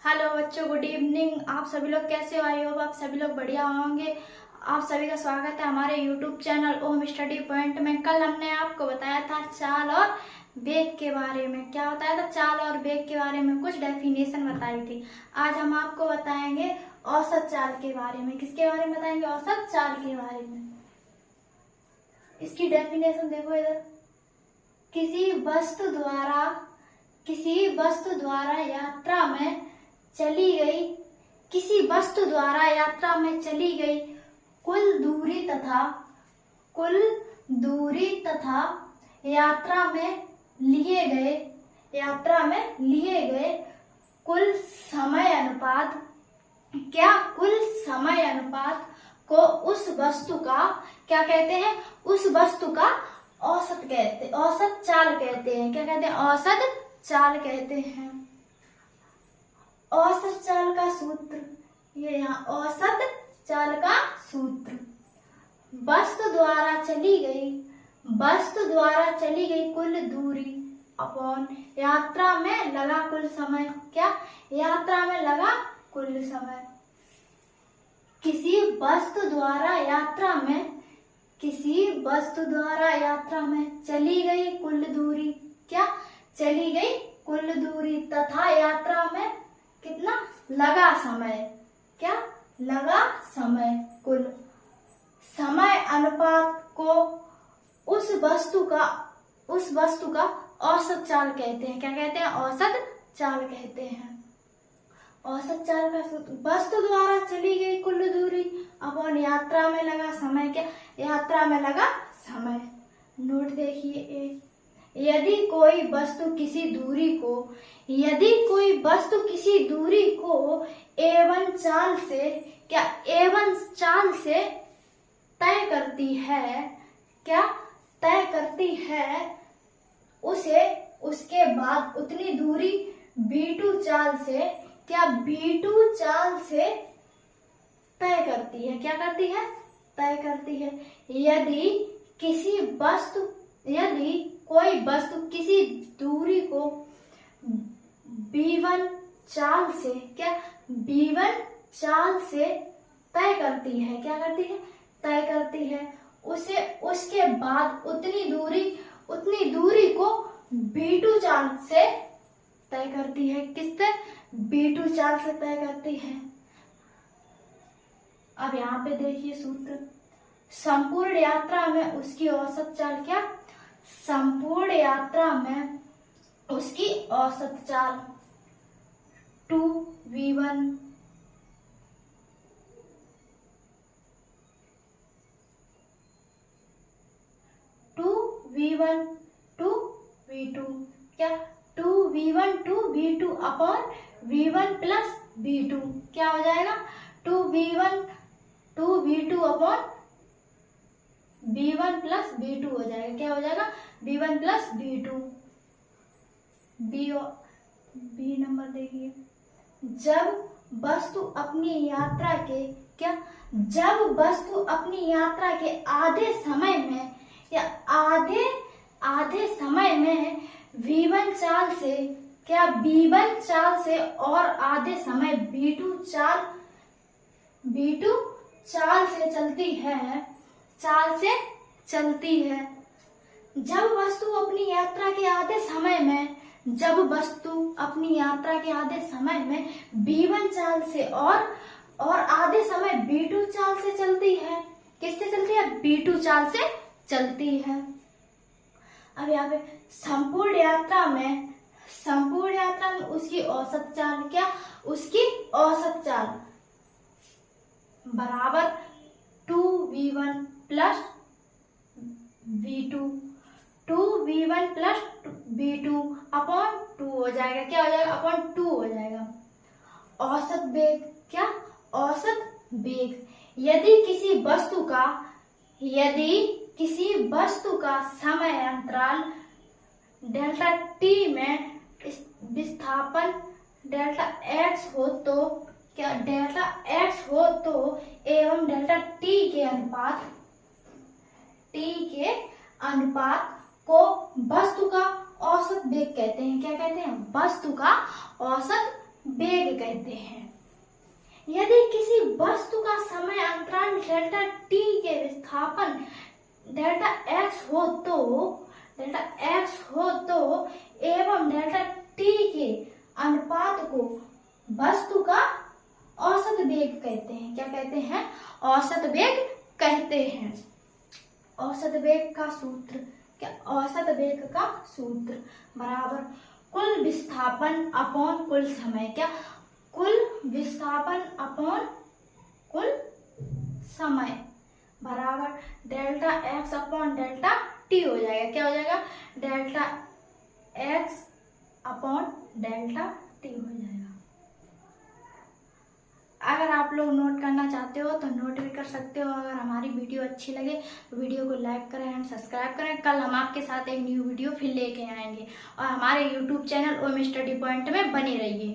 Hello बच्चों, good evening. आप सभी लोग कैसे हो? आई होप आप सभी लोग बढ़िया होंगे। आप सभी का स्वागत है हमारे यूट्यूब चैनल ओम स्टडी पॉइंट में। कल हमने आपको बताया था चाल और वेग के बारे में। क्या बताया था? चाल और वेग के बारे में कुछ डेफिनेशन बताई थी। आज हम आपको बताएंगे औसत चाल के बारे में। किसके बारे में बताएंगे? औसत चाल के बारे में। इसकी डेफिनेशन देखो इधर। किसी वस्तु द्वारा यात्रा में चली गई कुल दूरी तथा यात्रा में लिए गए कुल समय अनुपात को उस वस्तु का क्या कहते हैं? उस वस्तु का औसत चाल कहते हैं। क्या कहते हैं? औसत चाल कहते हैं। औसत चाल का सूत्र ये यहाँ, औसत चाल का सूत्र वस्तु द्वारा चली गई कुल दूरी अपॉन यात्रा में लगा कुल समय। क्या? यात्रा में लगा कुल समय। किसी वस्तु द्वारा यात्रा में चली गई कुल दूरी। क्या? चली गई कुल दूरी तथा यात्रा में कितना लगा समय। क्या? लगा समय। कुल समय अनुपात को उस वस्तु का औसत चाल कहते हैं। क्या कहते हैं? औसत चाल कहते हैं। औसत चाल का सूत्र वस्तु द्वारा चली गई कुल दूरी अपॉन यात्रा में लगा समय। क्या? यात्रा में लगा समय। नोट देखिए, यदि कोई वस्तु किसी दूरी को A1 चाल से तय करती है उसे उसके बाद उतनी दूरी B2 चाल से तय करती है। क्या करती है? तय करती है। यदि कोई वस्तु किसी दूरी को B1 चाल से तय करती है। क्या करती है? तय करती है। उसके बाद उतनी दूरी को B2 चाल से तय करती है। किससे? B2 चाल से तय करती है। अब यहाँ पे देखिए सूत्र। संपूर्ण यात्रा में उसकी औसत चाल। क्या? संपूर्ण यात्रा में उसकी औसत चाल 2v1 2v2। क्या? 2v1 2v2 upon v1 plus v2। क्या हो जाएगा? 2v1 2v2 upon v1 plus v2 हो जाएगा। क्या हो जाएगा? v1 plus v2। B number देखिए। जब वस्तु अपनी यात्रा के आधे समय में v1 चाल से b1 चाल से और आधे समय b2 चाल से चलती है। जब वस्तु अपनी यात्रा के आधे समय में b1 चाल से और आधे समय b2 चाल से चलती है। किससे चलती है? b2 चाल से चलती है। अब यहाँ पे संपूर्ण यात्रा में उसकी औसत चाल। क्या? उसकी औसत चाल बराबर 2v1 plus v2 2v1 plus v2 upon 2 हो जाएगा। क्या हो जाएगा? अपॉन 2 हो जाएगा। औसत वेग। क्या? औसत वेग यदि किसी वस्तु का समय अंतराल डेल्टा t में विस्थापन डेल्टा x हो तो एवं डेल्टा t के अनुपात को वस्तु का औसत वेग कहते हैं। क्या कहते हैं? वस्तु का औसत वेग कहते हैं। यदि किसी वस्तु का समय अंतराल डेल्टा टी के विस्थापन डेल्टा एक्स हो तो एवं डेल्टा टी के अनुपात को वस्तु का औसत वेग कहते हैं। क्या कहते हैं? औसत वेग कहते हैं। औसत वेग का सूत्र क्या? औसत वेग का सूत्र बराबर कुल विस्थापन अपॉन कुल समय। क्या? कुल विस्थापन अपॉन कुल समय बराबर delta x upon delta T हो जाएगा। क्या हो जाएगा? Delta x upon delta T हो जाएगा। अगर आप लोग नोट करना चाहते हो तो नोट भी कर सकते हो। अगर हमारी वीडियो अच्छी लगे तो वीडियो को लाइक करें एंड सब्सक्राइब करें। कल हम आपके साथ एक न्यू वीडियो फिर लेके आएंगे और हमारे यूट्यूब चैनल ओम स्टडी पॉइंट में बने रहिए।